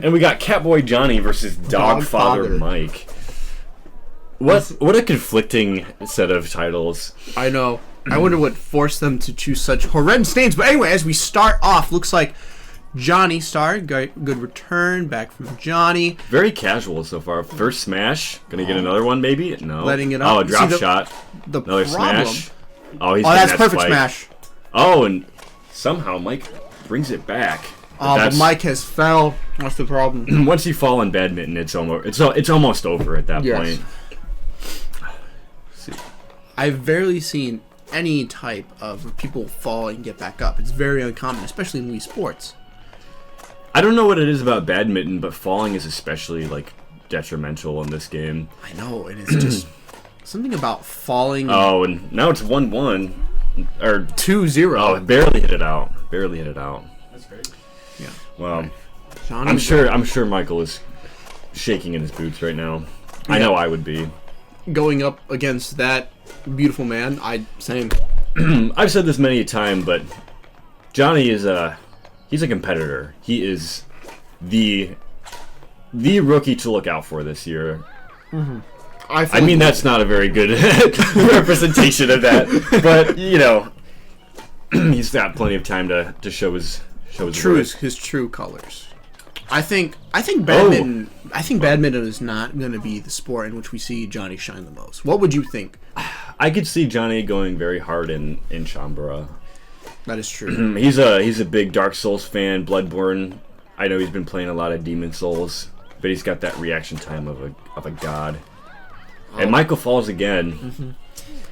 And we got Catboy Jonny versus Dogfather Mike. What a conflicting set of titles. I know. I wonder what forced them to choose such horrendous names. But anyway, as we start off, looks like Jonny started. Good return back from Jonny. Very casual so far. First smash. Gonna get another one maybe? No. Letting it up. Oh, a drop shot. Another smash. Oh, he's that's perfect spike. Smash. Oh, and somehow Mike brings it back. But Mike has fell. That's the problem. Once you fall in badminton, it's almost over at that point. I've rarely seen any type of people fall and get back up. It's very uncommon, especially in Wii Sports. I don't know what it is about badminton, but falling is especially detrimental in this game. I know, and it's just something about falling. Oh, and now it's 1-1 or 2-0. Oh, barely hit it out. That's great. Yeah. Well, I'm sure Michael is shaking in his boots right now. Yeah. I know I would be. Going up against that beautiful man, same. I've said this many a time, but Jonny is he's a competitor. He is the rookie to look out for this year. Mm-hmm. I mean, that's not a very good representation of that, but he's got plenty of time to show his true colors. I think badminton. I think badminton is not going to be the sport in which we see Jonny shine the most. What would you think? I could see Jonny going very hard in Chambara. That is true. He's a big Dark Souls fan, Bloodborne. I know he's been playing a lot of Demon Souls, but he's got that reaction time of a god. And Michael falls again. Mm-hmm.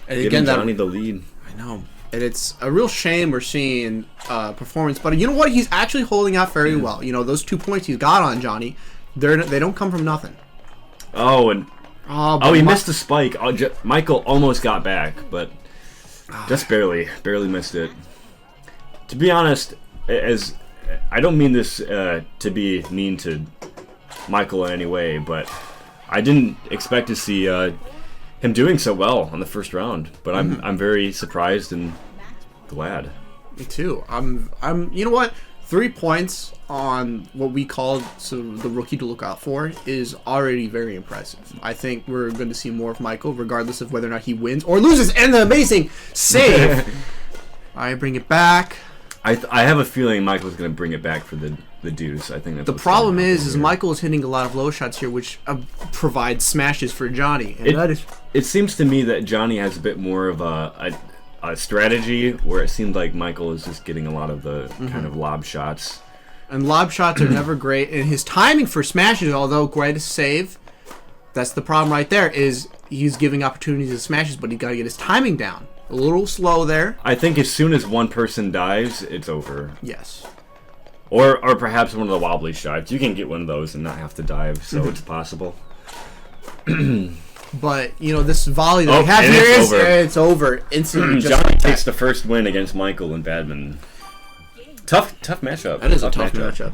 And giving Jonny the lead. I know. And it's a real shame we're seeing performance. But you know what? He's actually holding out very well. Those 2 points he's got on Jonny, they don't come from nothing. Oh, and he missed the spike. Michael almost got back, but just barely missed it. To be honest, as I don't mean this to be mean to Michael in any way, but I didn't expect to see him doing so well on the first round. But I'm very surprised and glad. Me too. I'm. You know what? 3 points on what we call the rookie to look out for is already very impressive. I think we're going to see more of Michael, regardless of whether or not he wins or loses. And the amazing save. I bring it back. I have a feeling Michael's going to bring it back for the deuce. I think that's the problem is Michael is hitting a lot of low shots here, which provides smashes for Jonny. And it seems to me that Jonny has a bit more of a strategy, where it seemed like Michael is just getting a lot of the kind of lob shots. And lob shots are never great. And his timing for smashes, although great save, that's the problem right there, is he's giving opportunities to smashes, but he got to get his timing down. A little slow there. I think as soon as one person dives, it's over. Yes. Or perhaps one of the wobbly shots. You can get one of those and not have to dive, so it's possible. But, this volley that we have here it's over. Instantly. Jonny takes the first win against Michael in badminton. Tough matchup. That is a tough matchup.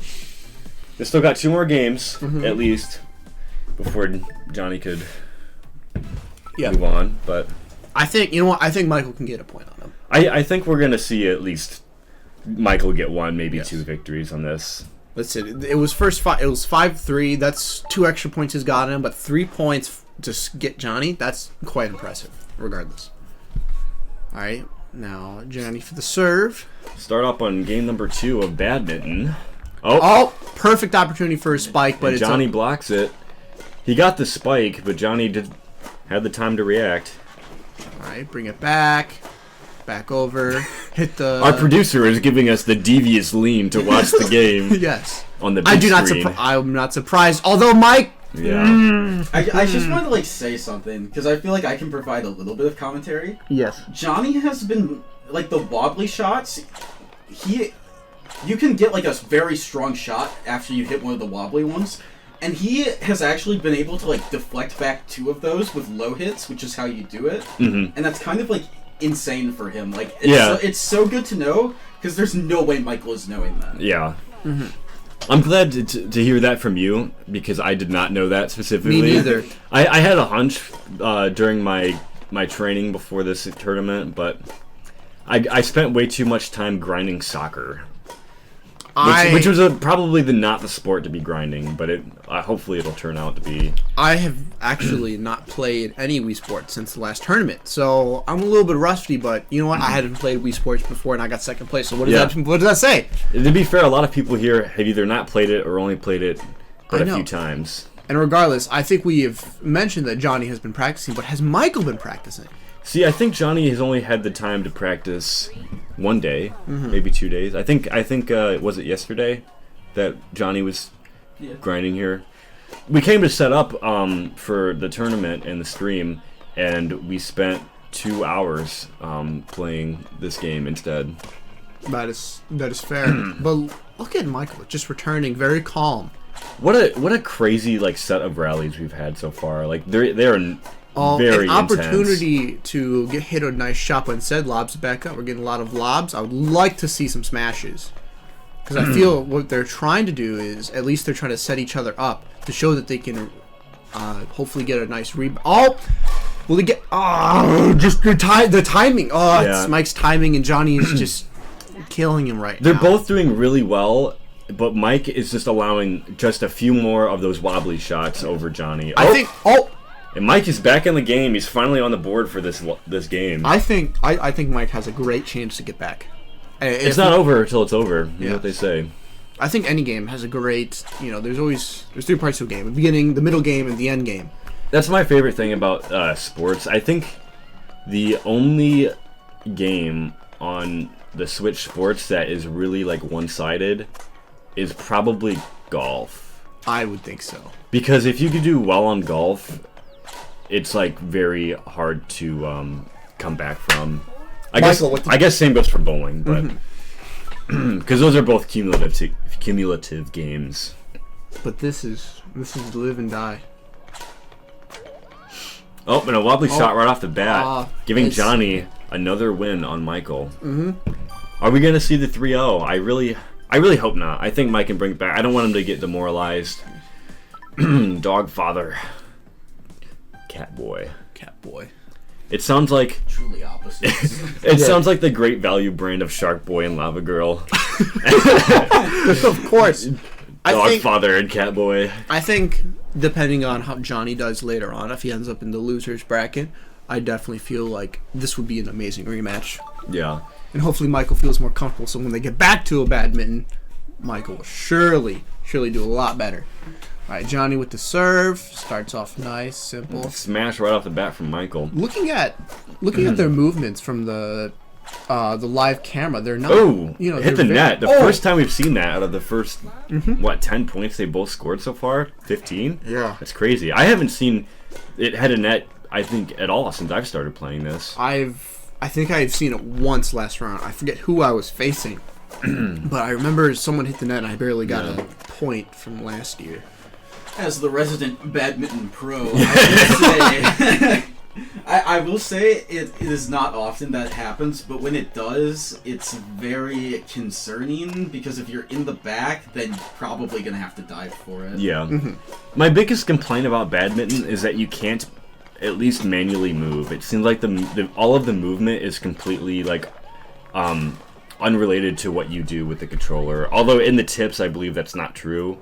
They still got 2 more games, at least, before Jonny could move on. But I think, I think Michael can get a point on him. I think we're going to see at least Michael get 1, maybe 2 victories on this. Let's see. It was 5-3. That's 2 extra points he's got him, but 3 points to get Jonny. That's quite impressive, regardless. All right, now Jonny for the serve. Start up on game number 2 of badminton. Oh, perfect opportunity for a spike, but Jonny blocks it. He got the spike, but Jonny had the time to react. All right, bring it back. Back over, hit the... Our producer is giving us the devious lean to watch the game. Yes. On the big screen. I'm not surprised. Although Mike... Yeah. I just wanted to say something, because I feel like I can provide a little bit of commentary. Yes. Jonny has been, the wobbly shots, you can get, a very strong shot after you hit one of the wobbly ones. And he has actually been able to, deflect back 2 of those with low hits, which is how you do it. Mm-hmm. And that's kind of, insane for him. It's so good to know, because there's no way Michael is knowing that. Yeah. Mm-hmm. I'm glad to hear that from you, because I did not know that specifically. Me neither. I had a hunch during my training before this tournament, but I spent way too much time grinding soccer. which was probably not the sport to be grinding, but hopefully it'll turn out to be. I have actually not played any Wii Sports since the last tournament, so I'm a little bit rusty. But you know what? I hadn't played Wii Sports before, and I got second place. So what does that say? To be fair, a lot of people here have either not played it or only played it but a few times. And regardless, I think we have mentioned that Jonny has been practicing, but has Michael been practicing? See, I think Jonny has only had the time to practice one day, maybe 2 days. I think was it yesterday that Jonny was grinding here? We came to set up for the tournament and the stream, and we spent 2 hours playing this game instead. That is fair. But look at Michael, just returning very calm. What a crazy set of rallies we've had so far. Like they're very an opportunity intense. To hit a nice shot, but instead lobs back up. We're getting a lot of lobs. I would like to see some smashes, because I feel what they're trying to do is at least they're trying to set each other up to show that they can hopefully get a nice rebound. Oh, will they get? Oh, just the timing. Oh, yeah. It's Mike's timing, and Jonny is just killing him right now. They're both doing really well. But Mike is just allowing just a few more of those wobbly shots over Jonny. And Mike is back in the game. He's finally on the board for this game. I think Mike has a great chance to get back. It's not over until it's over. You know what they say. I think any game has a great. There's 3 parts to a game: the beginning, the middle game, and the end game. That's my favorite thing about sports. I think the only game on the Switch Sports that is really one-sided is probably golf. I would think so. Because if you could do well on golf, it's very hard to come back from. I guess same goes for bowling, but because those are both cumulative games. But this is live and die. Oh, and a wobbly shot right off the bat, giving Jonny another win on Michael. Are we gonna see the 3-0? I really hope not. I think Mike can bring it back. I don't want him to get demoralized. Dog father. Cat boy. It sounds like... Truly opposites. It sounds like the Great Value brand of Shark Boy and Lava Girl. Of course. Dog father and Cat Boy. I think, depending on how Jonny does later on, if he ends up in the loser's bracket, I definitely feel like this would be an amazing rematch. Yeah. And hopefully Michael feels more comfortable, so when they get back to a badminton, Michael will surely do a lot better. All right, Jonny with the serve starts off nice, simple. Smash right off the bat from Michael. Looking at their movements from the live camera, they're not. Hit the net. The first time we've seen that out of the first 10 points they both scored so far, 15. Yeah, that's crazy. I haven't seen it hit a net. I think at all since I've started playing this. I think I've seen it once last round. I forget who I was facing, but I remember someone hit the net and I barely got a point from last year. As the resident badminton pro, I will say it is not often that happens, but when it does, it's very concerning because if you're in the back, then you're probably going to have to dive for it. Yeah. My biggest complaint about badminton is that you can't at least manually move. It seems like all of the movement is completely unrelated to what you do with the controller. Although in the tips, I believe that's not true.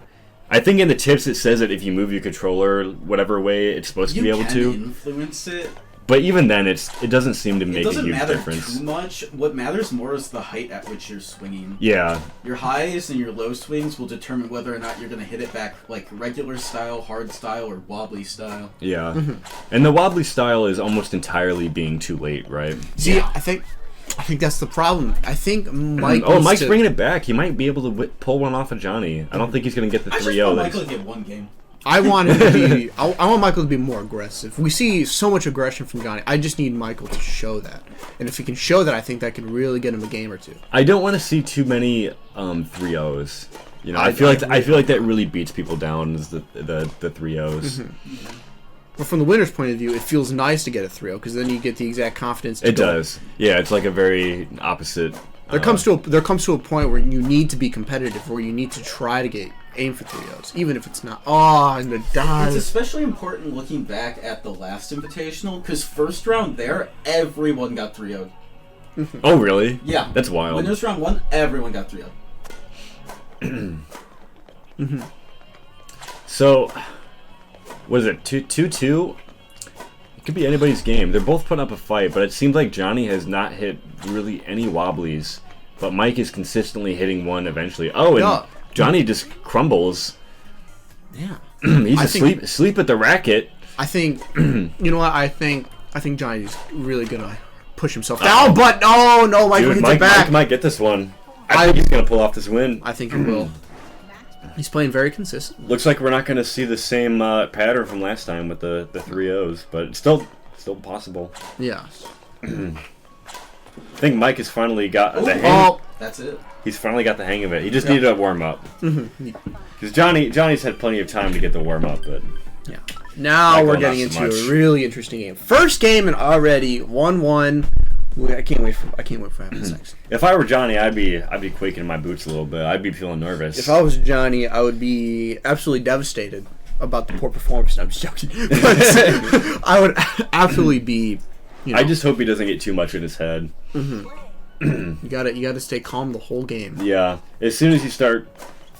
I think in the tips it says that if you move your controller whatever way it's supposed to be able to. You can influence it. But even then, it doesn't seem to make a huge difference. It doesn't matter too much. What matters more is the height at which you're swinging. Yeah. Your highs and your low swings will determine whether or not you're going to hit it back like regular style, hard style, or wobbly style. Yeah. And the wobbly style is almost entirely being too late, right? See, I think that's the problem. I think Mike. Mike's bringing it back. He might be able to pull one off of Jonny. I don't think he's going to get the 3-0. I just want Michael to get one game. I want him to be. I want Michael to be more aggressive. We see so much aggression from Jonny. I just need Michael to show that, and if he can show that, I think that could really get him a game or two. I don't want to see too many 3-0s. I feel like that really beats people down. Is the 3-0s. But from the winner's point of view, it feels nice to get a 3-0 because then you get the exact confidence. It does. Yeah, it's like a very opposite. There comes to a point where you need to be competitive, where you need to try to aim for 3-0s, even if it's not. And the dive. It's especially important looking back at the last Invitational, because first round there, everyone got 3-0'd. Oh, really? Yeah. That's wild. Winners round 1, everyone got 3-0'd. So, what is it? 2-2? It could be anybody's game. They're both putting up a fight, but it seems like Jonny has not hit really any wobblies. But Mike is consistently hitting one eventually. Oh, and Jonny just crumbles. Yeah. He's asleep at the racket. I think, you know what? I think Jonny's really gonna push himself down. But no, Mike hits it back. Mike might get this one. I think he's gonna pull off this win. I think he will. He's playing very consistent. Looks like we're not gonna see the same pattern from last time with the 3-0s, but it's still possible. Yeah. I think Mike has finally got the hang. Oh, that's it. He's finally got the hang of it. He just needed a warm up. Because Johnny's had plenty of time to get the warm up, but yeah. Now Michael, we're getting into a really interesting game. First game and already 1-1. I can't wait for having sex. If I were Jonny, I'd be quaking in my boots a little bit. I'd be feeling nervous. If I was Jonny, I would be absolutely devastated about the poor performance. No, I'm just joking. But I would absolutely be. I just hope he doesn't get too much in his head. You gotta stay calm the whole game. Yeah, as soon as you start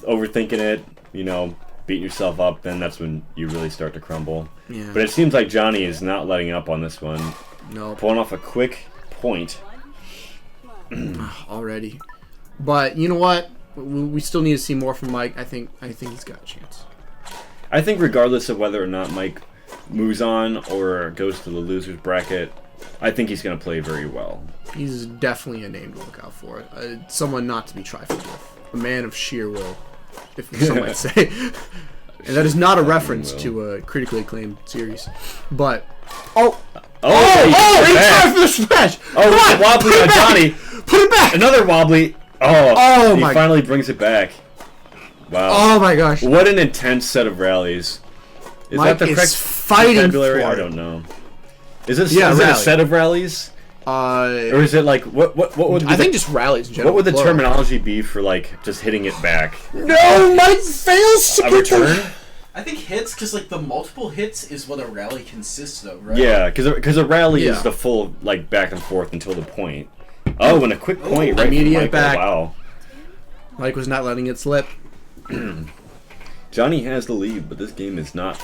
overthinking it, beating yourself up, then that's when you really start to crumble. Yeah. But it seems like Jonny is not letting up on this one. No. Pulling off a quick point. Already. But you know what? We still need to see more from Mike. I think he's got a chance. I think regardless of whether or not Mike moves on or goes to the losers bracket, I think he's going to play very well. He's definitely a name to look out for. Someone not to be trifled with. A man of sheer will, if some might say. And that is not a reference to a critically acclaimed series. But he tried for the smash! Oh, wobbly on Jonny. Put it back! Another wobbly. He finally brings it back. Wow. Oh my gosh. What an intense set of rallies. Is Mike that the correct fighting vocabulary? for I don't know. Is it a set of rallies? Or is it like what would I think just rallies in general. What would the terminology be for like just hitting it back? No, Mike fails to a return. I think hits, because like the multiple hits is what a rally consists of, right? Yeah, because a rally is the full like back and forth until the point. Oh, and a quick point right immediate from back. Wow. Mike was not letting it slip. Jonny has the lead, but this game is not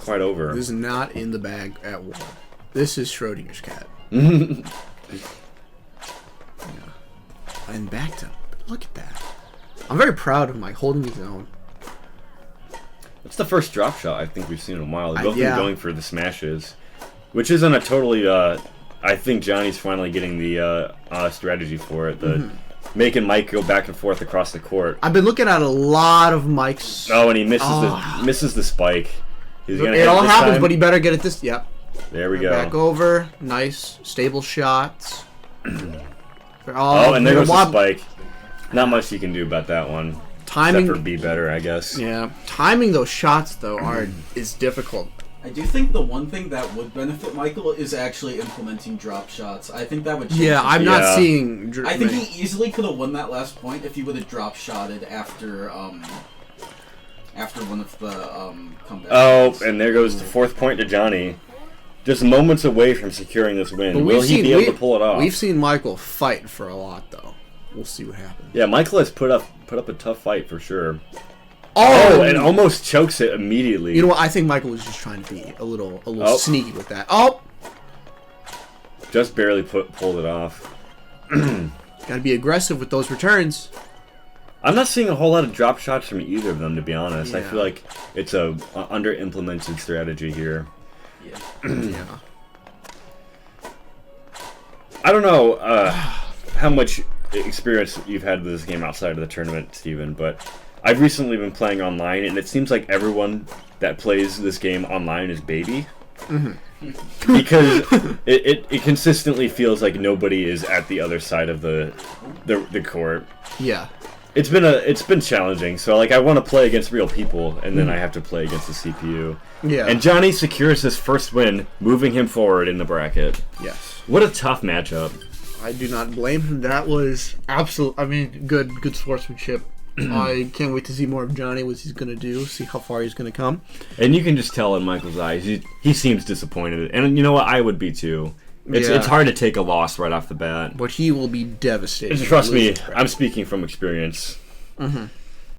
quite over. This is not in the bag at all. This is Schrodinger's cat. And back to look at that. I'm very proud of Mike holding his own. It's the first drop shot I think we've seen in a while. They've both been going for the smashes, which isn't a totally. I think Johnny's finally getting the strategy for it. Making Mike go back and forth across the court. I've been looking at a lot of Mike's. Oh, and he misses the spike. He's gonna it all happens, time. But he better get it this. Yep. There we go. Back over, nice stable shots. And there goes the spike. Not much you can do about that one. Timing, except for be better, I guess. Yeah, timing those shots though is difficult. I do think the one thing that would benefit Michael is actually implementing drop shots. I think that would change. Yeah, I'm not seeing. I think he easily could have won that last point if he would have drop shotted after one of the comebacks. Oh, and there goes the fourth point to Jonny. Just moments away from securing this win. Will he be able to pull it off? We've seen Michael fight for a lot, though. We'll see what happens. Yeah, Michael has put up a tough fight for sure. Oh, and almost chokes it immediately. You know what? I think Michael was just trying to be a little sneaky with that. Oh! Just barely pulled it off. Gotta be aggressive with those returns. I'm not seeing a whole lot of drop shots from either of them, to be honest. Yeah. I feel like it's a under-implemented strategy here. Yeah. I don't know how much experience you've had with this game outside of the tournament, Steven, but I've recently been playing online, and it seems like everyone that plays this game online is baby. Because it consistently feels like nobody is at the other side of the court. Yeah. It's been challenging. So like I want to play against real people, and then I have to play against the CPU. Yeah. And Jonny secures his first win, moving him forward in the bracket. Yes. What a tough matchup. I do not blame him. That was good sportsmanship. I can't wait to see more of Jonny, what he's going to do, see how far he's going to come. And you can just tell in Michael's eyes, he seems disappointed. And you know what? I would be too. It's hard to take a loss right off the bat. But he will be devastated. Trust me, I'm speaking from experience. Mm-hmm.